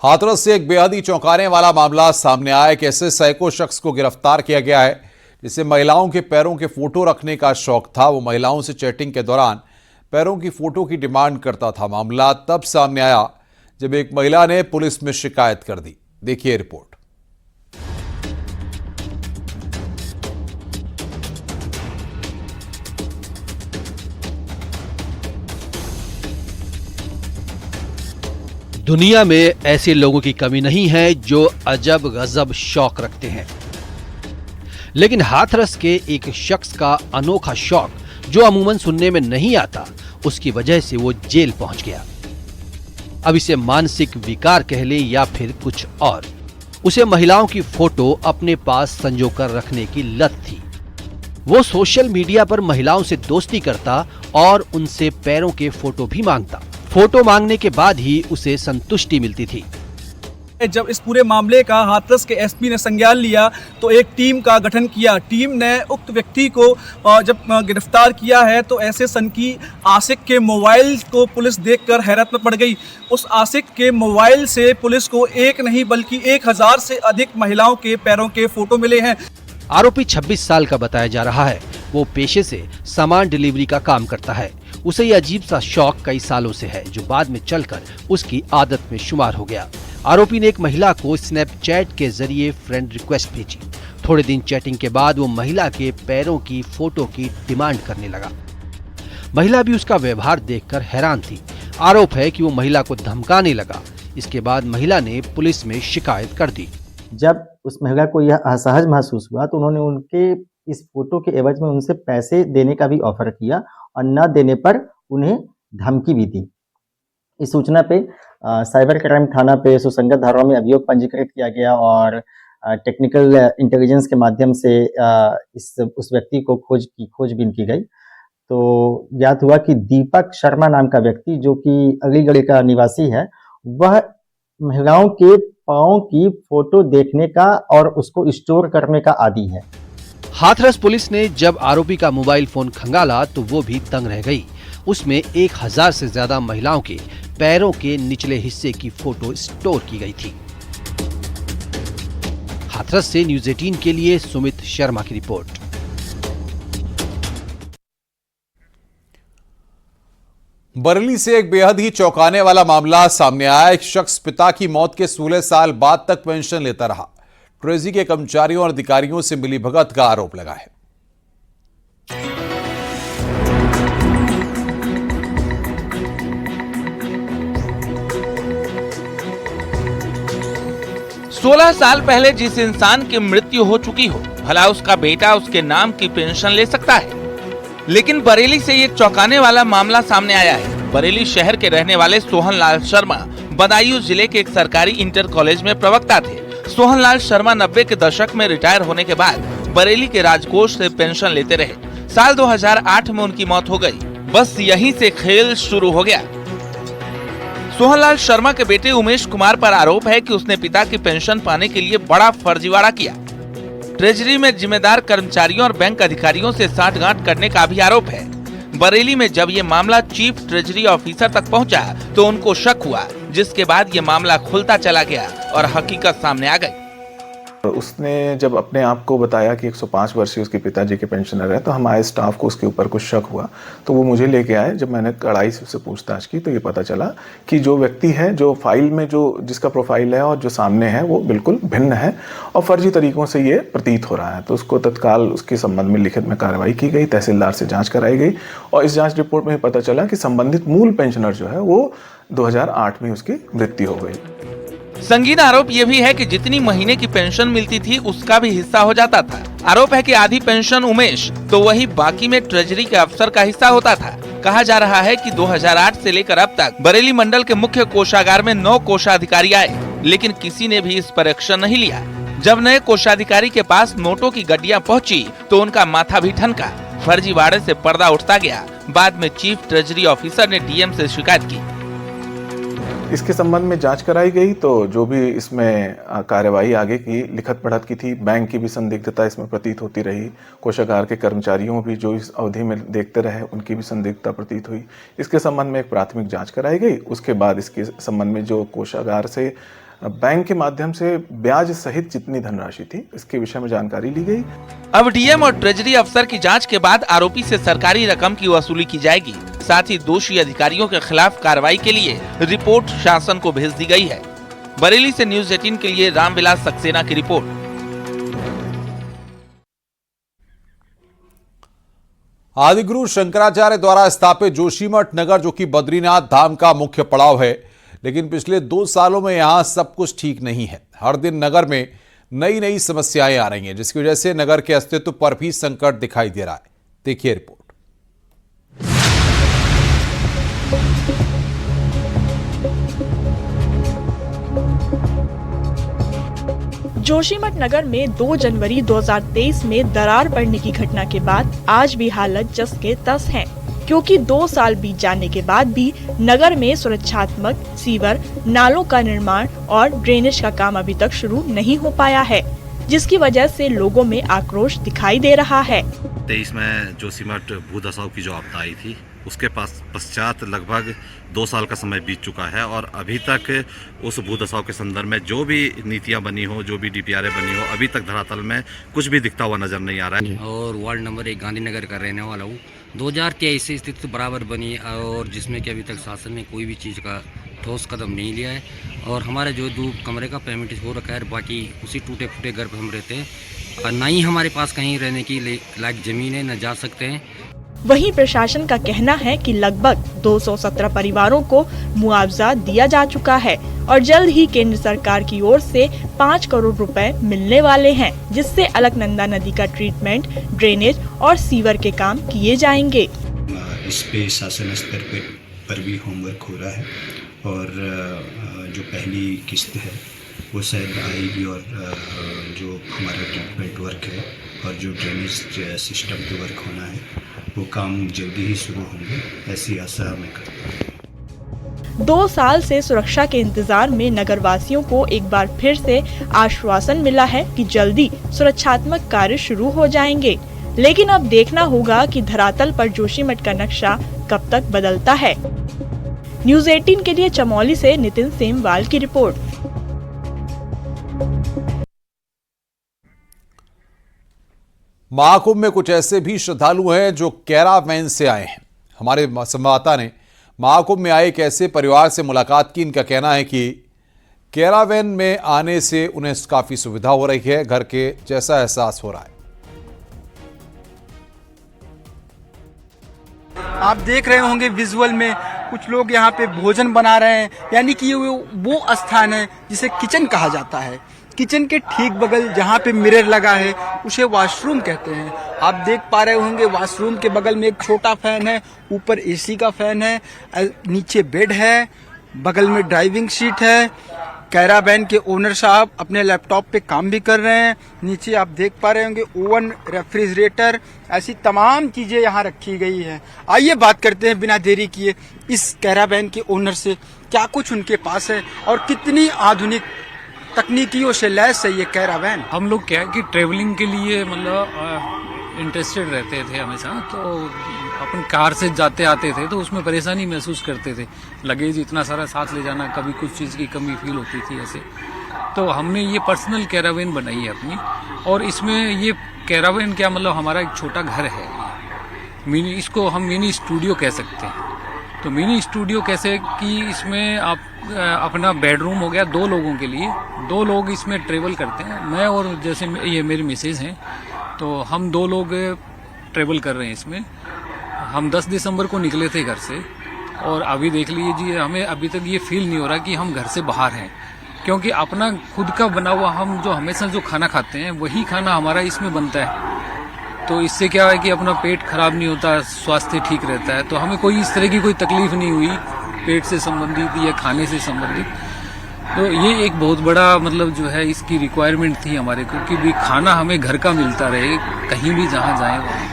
हाथरस से एक बेहद ही चौंकाने वाला मामला सामने आया। एक ऐसे सैको शख्स को गिरफ्तार किया गया है जिसे महिलाओं के पैरों के फोटो रखने का शौक था। वो महिलाओं से चैटिंग के दौरान पैरों की फोटो की डिमांड करता था। मामला तब सामने आया जब एक महिला ने पुलिस में शिकायत कर दी। देखिए रिपोर्ट। दुनिया में ऐसे लोगों की कमी नहीं है जो अजब गजब शौक रखते हैं, लेकिन हाथरस के एक शख्स का अनोखा शौक जो अमूमन सुनने में नहीं आता, उसकी वजह से वो जेल पहुंच गया। अब इसे मानसिक विकार कह ले या फिर कुछ और, उसे महिलाओं की फोटो अपने पास संजोकर रखने की लत थी। वो सोशल मीडिया पर महिलाओं से दोस्ती करता और उनसे पैरों के फोटो भी मांगता। फोटो मांगने के बाद ही उसे संतुष्टि मिलती थी। जब इस पूरे मामले का हाथरस के एसपी ने संज्ञान लिया तो एक टीम का गठन किया। टीम ने उक्त व्यक्ति को जब गिरफ्तार किया है तो ऐसे सनकी आशिक के मोबाइल को पुलिस देखकर हैरत में पड़ गई। उस आशिक के मोबाइल से पुलिस को एक नहीं बल्कि 1000 से अधिक महिलाओं के पैरों के फोटो मिले हैं। आरोपी 26 साल का बताया जा रहा है। वो पेशे से सामान डिलीवरी का काम करता है। उसे यह अजीब सा शौक कई सालों से है जो बाद में चलकर उसकी आदत में शुमार हो गया। आरोपी ने एक महिला को स्नैपचैट के जरिए फ्रेंड रिक्वेस्ट भेजी। थोड़े दिन चैटिंग के बाद वो महिला के पैरों की फोटो की डिमांड करने लगा। महिला भी उसका व्यवहार देखकर हैरान थी। आरोप है कि वो महिला को धमकाने लगा। इसके बाद महिला ने पुलिस में शिकायत कर दी। जब उस महिला को यह असहज महसूस हुआ तो उन्होंने उनके इस फोटो के एवज में उनसे पैसे देने का भी ऑफर किया और न देने पर उन्हें धमकी भी दी। इस सूचना पे साइबर क्राइम थाना पे सुसंगत धाराओं में अभियोग पंजीकृत किया गया और टेक्निकल इंटेलिजेंस के माध्यम से उस व्यक्ति को खोजबीन की गई। तो ज्ञात हुआ कि दीपक शर्मा नाम का व्यक्ति जो कि अलीगढ़ का निवासी है, वह महिलाओं के पाँव की फोटो देखने का और उसको स्टोर करने का आदी है। हाथरस पुलिस ने जब आरोपी का मोबाइल फोन खंगाला तो वो भी तंग रह गई। उसमें 1000 से ज्यादा महिलाओं के पैरों के निचले हिस्से की फोटो स्टोर की गई थी। हाथरस से न्यूज़ 18 के लिए सुमित शर्मा की रिपोर्ट। बरेली से एक बेहद ही चौंकाने वाला मामला सामने आया। एक शख्स पिता की मौत के 16 साल बाद तक पेंशन लेता रहा। ट्रेजरी के कर्मचारियों और अधिकारियों से मिलीभगत का आरोप लगा है। सोलह साल पहले जिस इंसान की मृत्यु हो चुकी हो, भला उसका बेटा उसके नाम की पेंशन ले सकता है। लेकिन बरेली से एक चौंकाने वाला मामला सामने आया है। बरेली शहर के रहने वाले सोहनलाल शर्मा बदायूं जिले के एक सरकारी इंटर कॉलेज में प्रवक्ता थे। सोहनलाल शर्मा 90 के दशक में रिटायर होने के बाद बरेली के राजकोष से पेंशन लेते रहे। साल 2008 में उनकी मौत हो गई। बस यहीं से खेल शुरू हो गया। सोहनलाल शर्मा के बेटे उमेश कुमार पर आरोप है कि उसने पिता की पेंशन पाने के लिए बड़ा फर्जीवाड़ा किया। ट्रेजरी में जिम्मेदार कर्मचारियों और बैंक अधिकारियों से साठगांठ करने का भी आरोप है। बरेली में जब ये मामला चीफ ट्रेजरी ऑफिसर तक पहुंचा तो उनको शक हुआ, जिसके बाद ये मामला खुलता चला गया और हकीकत सामने आ गई। उसने जब अपने आप को बताया कि 105 वर्षीय उसके पिताजी के पेंशनर है, तो हमारे स्टाफ को उसके ऊपर कुछ शक हुआ। तो वो मुझे लेके आए। जब मैंने कड़ाई से उससे पूछताछ की तो ये पता चला कि जो व्यक्ति है, जो फाइल में जिसका प्रोफाइल है और जो सामने है, वो बिल्कुल भिन्न है और फर्जी तरीकों से ये प्रतीत हो रहा है। तो उसको तत्काल उसके संबंध में लिखित में कार्रवाई की गई। तहसीलदार से जाँच कराई गई और इस जाँच रिपोर्ट में पता चला कि संबंधित मूल पेंशनर जो है वो 2008 में उसकी मृत्यु हो गई। संगीन आरोप ये भी है कि जितनी महीने की पेंशन मिलती थी उसका भी हिस्सा हो जाता था। आरोप है कि आधी पेंशन उमेश तो वही बाकी में ट्रेजरी के अफसर का हिस्सा होता था। कहा जा रहा है कि 2008 से लेकर अब तक बरेली मंडल के मुख्य कोषागार में 9 कोषाधिकारी आए, लेकिन किसी ने भी इस पर एक्शन नहीं लिया। जब नए कोषाधिकारी के पास नोटों की गड्डियां पहुंची तो उनका माथा भी ठनका। फर्जीवाड़े से पर्दा उठता गया। बाद में चीफ ट्रेजरी ऑफिसर ने डीएम से शिकायत की। इसके संबंध में जांच कराई गई तो जो भी इसमें कार्यवाही आगे की लिखत पढ़त की थी, बैंक की भी संदिग्धता इसमें प्रतीत होती रही। कोषागार के कर्मचारियों भी जो इस अवधि में देखते रहे उनकी भी संदिग्धता प्रतीत हुई। इसके संबंध में एक प्राथमिक जांच कराई गई। उसके बाद इसके संबंध में जो कोषागार से बैंक के माध्यम से ब्याज सहित जितनी धनराशि थी इसके विषय में जानकारी ली गई। अब डीएम और ट्रेजरी अफसर की जांच के बाद आरोपी से सरकारी रकम की वसूली की जाएगी। साथ ही दोषी अधिकारियों के खिलाफ कार्रवाई के लिए रिपोर्ट शासन को भेज दी गई है। बरेली से न्यूज़ 18 के लिए रामविलास सक्सेना की रिपोर्ट। आदिगुरु शंकराचार्य द्वारा स्थापित जोशीमठ नगर, जो कि बद्रीनाथ धाम का मुख्य पड़ाव है, लेकिन पिछले 2 सालों में यहां सब कुछ ठीक नहीं है। हर दिन नगर में नई नई समस्याएं आ रही हैं, जिसकी वजह से नगर के अस्तित्व पर भी संकट दिखाई दे रहा है। देखिए रिपोर्ट। जोशीमठ नगर में 2 जनवरी 2023 में दरार पड़ने की घटना के बाद आज भी हालत जस के तस है, क्योंकि 2 साल बीत जाने के बाद भी नगर में सुरक्षात्मक सीवर, नालों का निर्माण और ड्रेनेज का काम अभी तक शुरू नहीं हो पाया है, जिसकी वजह से लोगों में आक्रोश दिखाई दे रहा है। 23 में जोशीमठ भूदशाओं की जो आपदा आई थी, उसके पश्चात लगभग 2 साल का समय बीत चुका है और अभी तक उस भूदशाओं के संदर्भ में जो भी नीतियां बनी हो, जो भी डीपीआर बनी हो, अभी तक धरातल में कुछ भी दिखता हुआ नजर नहीं आ रहा है। और वार्ड नंबर 1 गांधीनगर का रहने वाला हूँ। 2023 से स्थिति बराबर बनी और जिसमें कि अभी तक शासन ने कोई भी चीज़ का ठोस कदम नहीं लिया है और हमारे जो 2 कमरे का पेमेंट हो रखा है, बाकी उसी टूटे फूटे घर पर हम रहते हैं और ना ही हमारे पास कहीं रहने की लायक ज़मीन है, न जा सकते हैं। वहीं प्रशासन का कहना है कि लगभग 217 परिवारों को मुआवजा दिया जा चुका है और जल्द ही केंद्र सरकार की ओर से 5 करोड़ रुपए मिलने वाले हैं, जिससे अलकनंदा नदी का ट्रीटमेंट, ड्रेनेज और सीवर के काम किए जाएंगे। इस पे शासन स्तर पर भी होमवर्क हो रहा है और जो पहली किस्त है वो शायद आएगी और जो हमारा ट्रीटमेंट वर्क है और जो ड्रेनेज सिस्टम पे वर्क होना है वो काम जल्दी ही शुरू होंगे, ऐसी आशा हमें करते हैं। 2 साल से सुरक्षा के इंतजार में नगरवासियों को एक बार फिर से आश्वासन मिला है कि जल्दी सुरक्षात्मक कार्य शुरू हो जाएंगे, लेकिन अब देखना होगा कि धरातल पर जोशीमठ का नक्शा कब तक बदलता है। न्यूज़ 18 के लिए चमोली से नितिन सेमवाल की रिपोर्ट। महाकुंभ में कुछ ऐसे भी श्रद्धालु हैं जो कैरावैन से आए हैं। हमारे संवाददाता ने महाकुंभ में आए एक ऐसे परिवार से मुलाकात की। इनका कहना है कि कैरावैन में आने से उन्हें काफी सुविधा हो रही है, घर के जैसा एहसास हो रहा है। आप देख रहे होंगे विजुअल में कुछ लोग यहाँ पे भोजन बना रहे हैं, यानी कि वो स्थान है जिसे किचन कहा जाता है। किचन के ठीक बगल जहाँ पे मिरर लगा है उसे वॉशरूम कहते हैं। आप देख पा रहे होंगे वॉशरूम के बगल में एक छोटा फैन है, ऊपर एसी का फैन है, नीचे बेड है, बगल में ड्राइविंग सीट है। कैरावैन के ओनर साहब अपने लैपटॉप पे काम भी कर रहे हैं। नीचे आप देख पा रहे होंगे ओवन, रेफ्रिजरेटर, ऐसी तमाम चीजें यहाँ रखी गई है। आइए बात करते हैं बिना देरी किए इस कैरावैन के ओनर से, क्या कुछ उनके पास है और कितनी आधुनिक तकनीकियों से लैस है ये कैरावैन। हम लोग क्या है कि ट्रेवलिंग के लिए मतलब इंटरेस्टेड रहते थे हमेशा, तो अपन कार से जाते आते थे तो उसमें परेशानी महसूस करते थे। लगेज इतना सारा साथ ले जाना, कभी कुछ चीज़ की कमी फील होती थी ऐसे। तो हमने ये पर्सनल कैरावैन बनाई है अपनी, और इसमें ये कैरावैन क्या मतलब हमारा एक छोटा घर है, इसको हम मिनी स्टूडियो कह सकते हैं। तो मिनी स्टूडियो कैसे कि इसमें आप अपना बेडरूम हो गया 2 लोगों के लिए, 2 लोग इसमें ट्रेवल करते हैं। मैं और जैसे ये मेरी मिसेज हैं, तो हम 2 लोग ट्रेवल कर रहे हैं इसमें। हम 10 दिसंबर को निकले थे घर से और अभी देख लीजिए हमें अभी तक ये फील नहीं हो रहा कि हम घर से बाहर हैं, क्योंकि अपना खुद का बना हुआ हम जो हमेशा जो खाना खाते हैं वही खाना हमारा इसमें बनता है। तो इससे क्या है कि अपना पेट खराब नहीं होता, स्वास्थ्य ठीक रहता है। तो हमें कोई इस तरह की कोई तकलीफ नहीं हुई पेट से संबंधित या खाने से संबंधित। तो ये एक बहुत बड़ा मतलब जो है इसकी रिक्वायरमेंट थी हमारे को कि भी खाना हमें घर का मिलता रहे, कहीं भी जहाँ जाए।